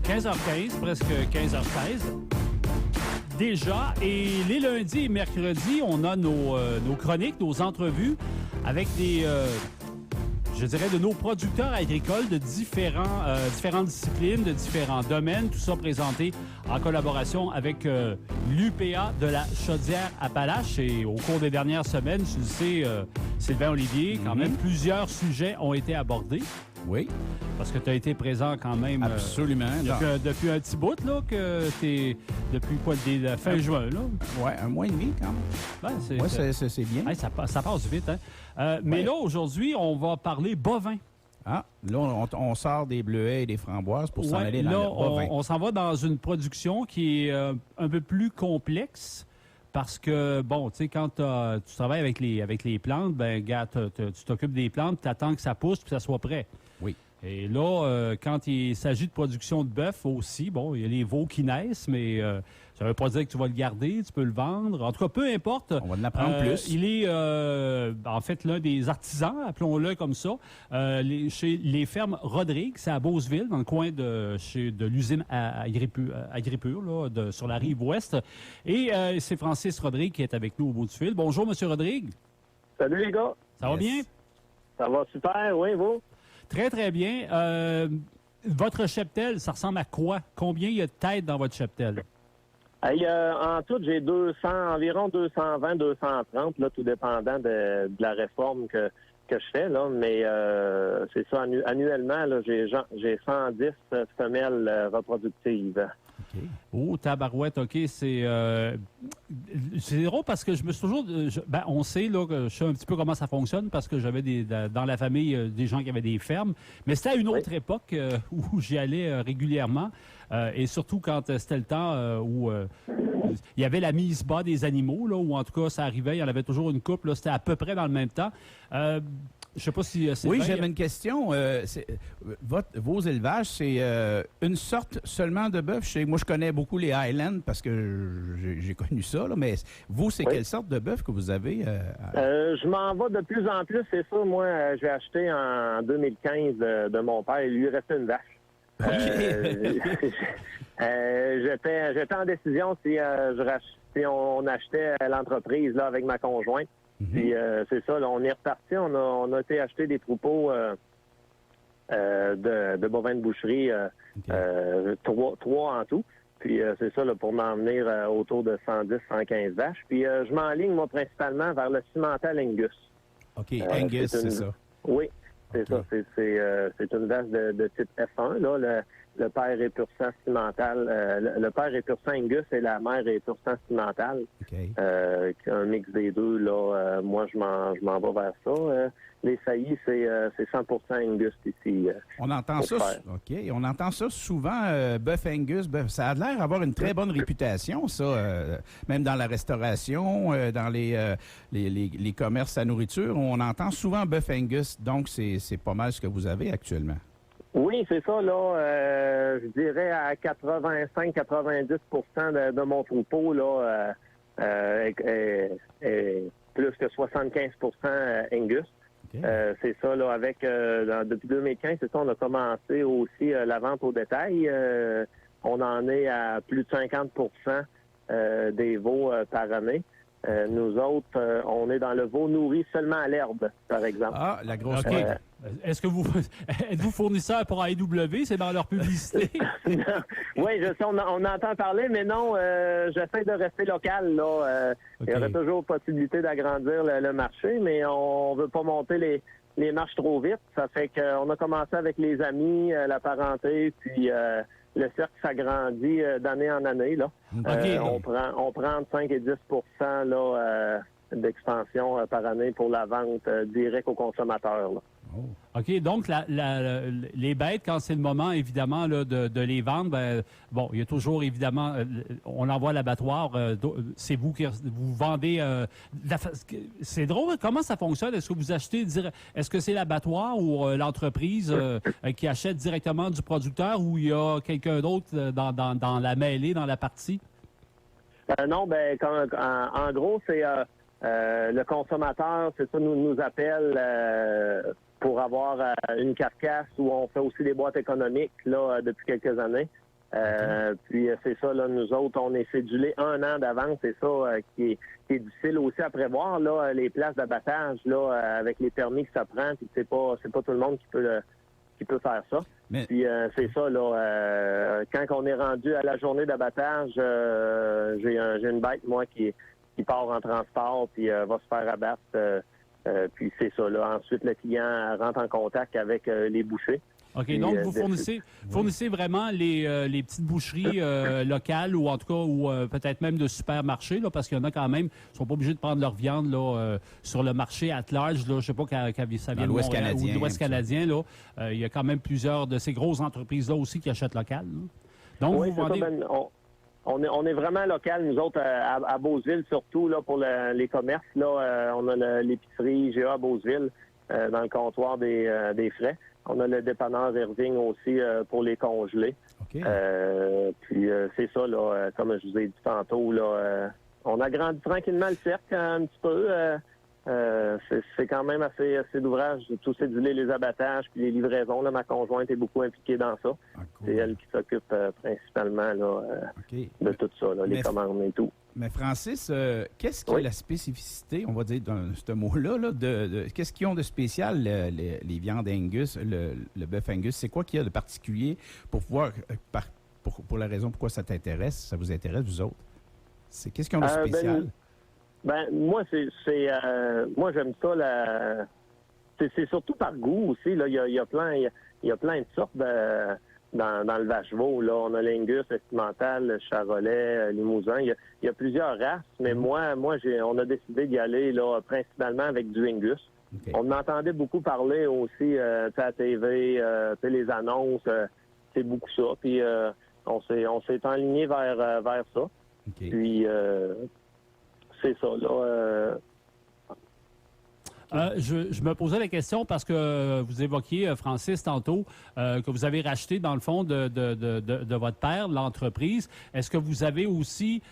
15h15, presque 15h16. Déjà, et les lundis et mercredis, on a nos chroniques, nos entrevues avec je dirais, de nos producteurs agricoles de différentes disciplines, de différents domaines, tout ça présenté en collaboration avec l'UPA de la Chaudière-Appalaches. Et au cours des dernières semaines, tu le sais, Sylvain Olivier, quand même, plusieurs sujets ont été abordés. Oui. Parce que tu as été présent quand même. Absolument. Depuis un petit bout, là, que tu es. Depuis quoi, fin juin, là? Oui, un mois et demi, quand même. Ben, c'est bien. Hey, ça passe vite, hein? Mais là, aujourd'hui, on va parler bovin. Ah, là, on sort des bleuets et des framboises pour s'en aller dans le bovin. On s'en va dans une production qui est un peu plus complexe. Parce que, bon, tu sais, quand tu travailles avec les plantes, ben, gars, tu t'occupes des plantes, tu attends que ça pousse puis que ça soit prêt. Oui. Et là, quand il s'agit de production de bœuf aussi, bon, il y a les veaux qui naissent, mais ça ne veut pas dire que tu vas le garder, tu peux le vendre. En tout cas, peu importe. On va en apprendre plus. Il est, en fait, l'un des artisans, appelons-le comme ça, chez les fermes Rodrigue, c'est à Beauceville, dans le coin de l'usine Agripure, là, sur la rive ouest. Et c'est Francis Rodrigue qui est avec nous au bout du fil. Bonjour, Monsieur Rodrigue. Salut les gars. Ça va bien? Ça va super, oui, vous? Très, très bien. Votre cheptel, ça ressemble à quoi? Combien il y a de têtes dans votre cheptel? Hey, en tout, j'ai environ 220, 230, là, tout dépendant de la réforme que je fais, là. Mais c'est ça, annuellement, là, j'ai 110 femelles reproductives. OK. Oh, tabarouette, OK, c'est drôle parce que je me suis toujours... on sait, là, que je sais un petit peu comment ça fonctionne parce que j'avais dans la famille des gens qui avaient des fermes, mais c'était à une autre époque où j'y allais régulièrement et surtout quand c'était le temps où il y avait la mise bas des animaux, là, ou en tout cas, ça arrivait, il y en avait toujours une couple, là, c'était à peu près dans le même temps. Je sais pas si c'est Oui, vrai. j'avais une question. Vos élevages, c'est une sorte seulement de bœuf? Moi, je connais beaucoup les Highlands parce que j'ai connu ça, là, mais vous, c'est quelle sorte de bœuf que vous avez? Je m'en vais de plus en plus, c'est ça. Moi, j'ai acheté en 2015 de mon père. Il lui restait une vache. J'étais en décision si on achetait l'entreprise là avec ma conjointe. Puis c'est ça, là, on est reparti. On a été acheter des troupeaux de bovins de boucherie, trois en tout. Puis c'est ça, là, pour m'en venir autour de 110, 115 vaches. Puis je m'enligne, moi, principalement vers le cimental Angus. OK, Angus, c'est ça. Oui, c'est ça. C'est une vache de type F1. Là, le père est pur sang cimental. Le père est pur sang Angus et la mère est pur sang cimental. OK. Un mix des deux, là. Moi, je m'en vais vers ça. Les saillies, c'est 100% Angus ici. On entend ça. OK. On entend ça souvent, bœuf Angus. Ça a l'air d'avoir une très bonne réputation, ça. Même dans la restauration, dans les commerces à nourriture, on entend souvent bœuf Angus. Donc, c'est pas mal ce que vous avez actuellement. Oui, c'est ça, là. Je dirais à 85-90% de mon troupeau, là, est plus que 75% Angus. Okay. C'est ça, là, depuis 2015, c'est ça, on a commencé aussi la vente au détail. On en est à plus de 50% des veaux par année. Nous autres, on est dans le veau nourri seulement à l'herbe, par exemple. Ah, la grosse OK. Est-ce que êtes-vous fournisseur pour AEW? C'est dans leur publicité? Oui, je sais, on entend parler, mais non, j'essaie de rester local, là. Il y aurait toujours possibilité d'agrandir le marché, mais on veut pas monter les marches trop vite. Ça fait qu'on a commencé avec les amis, la parenté, puis le cercle s'agrandit d'année en année, là. Okay. On prend 5 et 10 là, d'expansion par année pour la vente directe aux consommateurs, là. Oh. OK, donc les bêtes, quand c'est le moment, évidemment, là, de les vendre, ben, bon, il y a toujours, évidemment, on envoie à l'abattoir. C'est vous qui vous vendez... c'est drôle, comment ça fonctionne? Est-ce que vous achetez... Est-ce que c'est l'abattoir ou l'entreprise qui achète directement du producteur ou il y a quelqu'un d'autre dans la mêlée, dans la partie? Non, ben, en gros, c'est... le consommateur, c'est ça, nous appelle pour avoir une carcasse où on fait aussi des boîtes économiques là depuis quelques années. Puis c'est ça, là, nous autres, on est cédulés 1 an d'avance. C'est ça qui est difficile aussi à prévoir, là, les places d'abattage, là, avec les permis que ça prend. Puis c'est pas tout le monde qui peut faire ça. Mais... Puis c'est ça, là, quand on est rendu à la journée d'abattage, j'ai une bête, moi, qui part en transport, puis va se faire abattre. Puis c'est ça, là. Ensuite, le client rentre en contact avec les bouchers. OK, puis, donc vous fournissez vraiment les petites boucheries locales ou en tout cas, ou peut-être même de supermarchés, là, parce qu'il y en a quand même, ils ne sont pas obligés de prendre leur viande là, sur le marché at large, là, je ne sais pas quand ça vient de l'Ouest Montréal canadien, ou de l'Ouest canadien. Là, il y a quand même plusieurs de ces grosses entreprises-là aussi qui achètent local. Là. Donc, oui, vous vendez... on est vraiment local, nous autres, à Beauceville, surtout là pour les commerces. Là, on a l'épicerie GA à Beauceville, dans le comptoir des frais. On a le dépanneur Irving aussi pour les congelés. Okay. Puis c'est ça, là, comme je vous ai dit tantôt, là, on agrandit tranquillement le cercle un petit peu. C'est quand même assez d'ouvrage de tout céduler les abattages puis les livraisons. Là, ma conjointe est beaucoup impliquée dans ça. Ah, cool. C'est elle qui s'occupe principalement là, de tout ça, là, les commandes et tout. Mais Francis, qu'est-ce qui est la spécificité, on va dire, dans ce mot-là, là, qu'est-ce qu'ils ont de spécial, les viandes Angus, le bœuf Angus? C'est quoi qu'il y a de particulier pour pouvoir, pour la raison pourquoi ça vous intéresse, vous autres? Qu'est-ce qu'ils ont de spécial? Moi, moi, j'aime ça. C'est surtout par goût aussi. Là. Il y a plein de sortes dans le vache-veau. Là. On a l'Angus, l'Estimental, le Charolais, Limousin. Il y a plusieurs races, mais moi, on a décidé d'y aller là, principalement avec du Angus. Okay. On m'entendait beaucoup parler aussi à la TV, les annonces, c'est beaucoup ça. Puis on s'est enligné vers ça. Okay. Puis c'est ça, là. Je me posais la question parce que vous évoquiez, Francis, tantôt, que vous avez racheté, dans le fond, de votre père, l'entreprise. Est-ce que vous avez aussi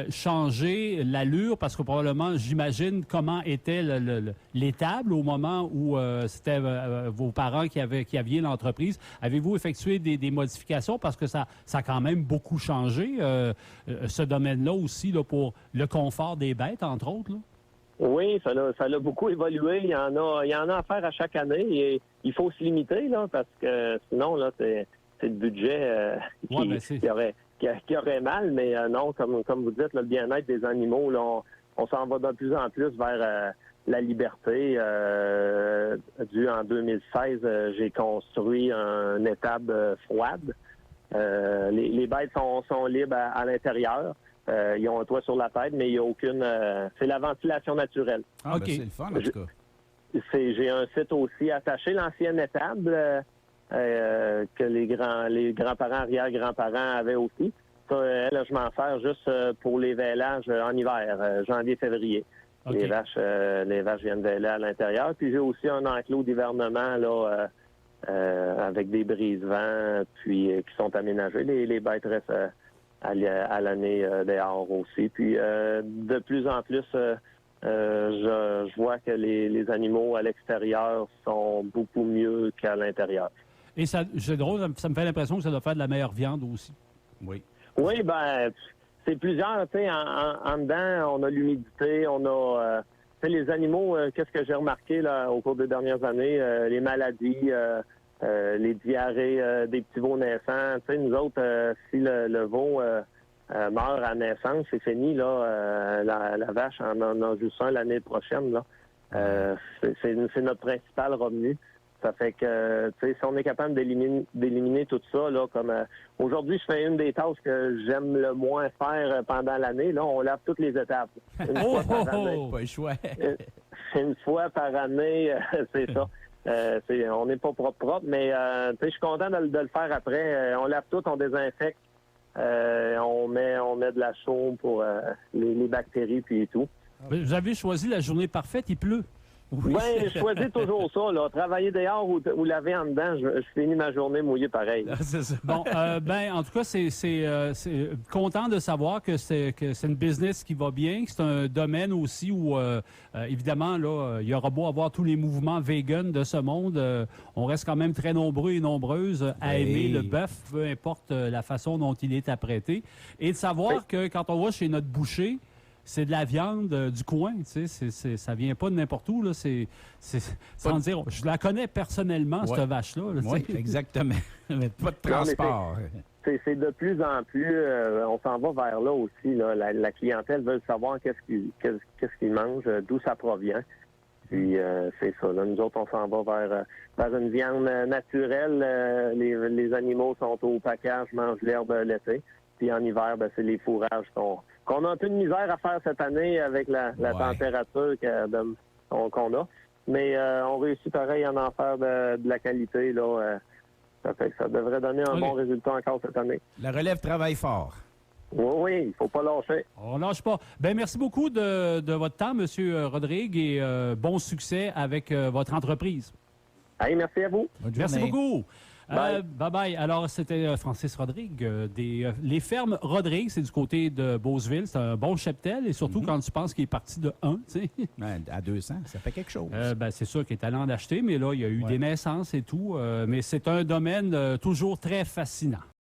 changé l'allure? Parce que probablement, j'imagine, comment était l'étable au moment où c'était vos parents qui aviez l'entreprise. Avez-vous effectué des modifications? Parce que ça a quand même beaucoup changé, ce domaine-là aussi, là, pour le confort des bêtes, entre autres, là. Oui, ça a beaucoup évolué. Il y en a à faire à chaque année et il faut se limiter, là, parce que sinon, là, c'est le budget qui aurait mal. Mais non, comme vous dites, là, le bien-être des animaux, là, on s'en va de plus en plus vers la liberté. Dû en 2016, j'ai construit une étable froide. Les bêtes sont libres à l'intérieur. Ils ont un toit sur la tête, mais il n'y a aucune... c'est la ventilation naturelle. Ah, OK. C'est le fun, en tout cas. J'ai un site aussi attaché, l'ancienne étable que les grands-parents, arrière-grands-parents avaient aussi. Ça, je m'en sers juste pour les vélages en hiver, janvier-février. Okay. Les vaches viennent véler à l'intérieur. Puis j'ai aussi un enclos d'hivernement là, avec des brise-vents puis qui sont aménagés. Les bêtes restent... à l'année dehors aussi. Puis de plus en plus, je vois que les animaux à l'extérieur sont beaucoup mieux qu'à l'intérieur. Et c'est drôle, ça me fait l'impression que ça doit faire de la meilleure viande aussi. Oui. Oui, c'est plusieurs. Tu sais, en dedans, on a l'humidité, on a... les animaux, qu'est-ce que j'ai remarqué là au cours des dernières années? Les maladies... les diarrhées des petits veaux naissants. Tu sais, nous autres, si le veau meurt à naissance, c'est fini, là. La vache en a juste un l'année prochaine, là. C'est notre principal revenu. Ça fait que, tu sais, si on est capable d'éliminer tout ça, là, comme... aujourd'hui, je fais une des tâches que j'aime le moins faire pendant l'année, là. On lave toutes les étapes. Pas le choix. Une fois par année, c'est ça. On n'est pas propre, mais je suis content de le faire après. On lave tout, on désinfecte, on met de la chaume pour les bactéries puis tout. Vous avez choisi la journée parfaite, il pleut. Oui. Ben, je choisis toujours ça, là. Travailler dehors ou laver en dedans, je finis ma journée mouillée pareil. C'est ça. Bon, en tout cas, c'est content de savoir que c'est une business qui va bien, que c'est un domaine aussi où, évidemment, là, il y aura beau avoir tous les mouvements vegan de ce monde, on reste quand même très nombreux et nombreuses à aimer le bœuf, peu importe la façon dont il est apprêté. Et de savoir que quand on va chez notre boucher, c'est de la viande du coin, tu sais, ça vient pas de n'importe où, là, sans dire, je la connais personnellement, cette vache-là. Là, oui, exactement. Mais pas de transport. C'est de plus en plus, on s'en va vers là aussi, là. La clientèle veut savoir qu'est-ce qu'ils mangent, d'où ça provient. Puis c'est ça, là, nous autres, on s'en va vers une viande naturelle. Les animaux sont au package, mangent l'herbe l'été. Puis en hiver, ben, c'est les fourrages qu'on a un peu de misère à faire cette année avec la température qu'on a. Mais on réussit pareil à en faire de la qualité. Là, ça fait que ça devrait donner un bon résultat encore cette année. La relève travaille fort. Oui, il ne faut pas lâcher. On lâche pas. Ben merci beaucoup de votre temps, M. Rodrigue, et bon succès avec votre entreprise. Hey, merci à vous. Merci beaucoup. Bye. Bye. Alors, c'était Francis Rodrigue. Les fermes Rodrigue, c'est du côté de Beauceville. C'est un bon cheptel. Et surtout, quand tu penses qu'il est parti de 1, tu sais. À 200, ça fait quelque chose. C'est sûr qu'il est allé en acheter, mais là, il y a eu des naissances et tout. Mais c'est un domaine toujours très fascinant.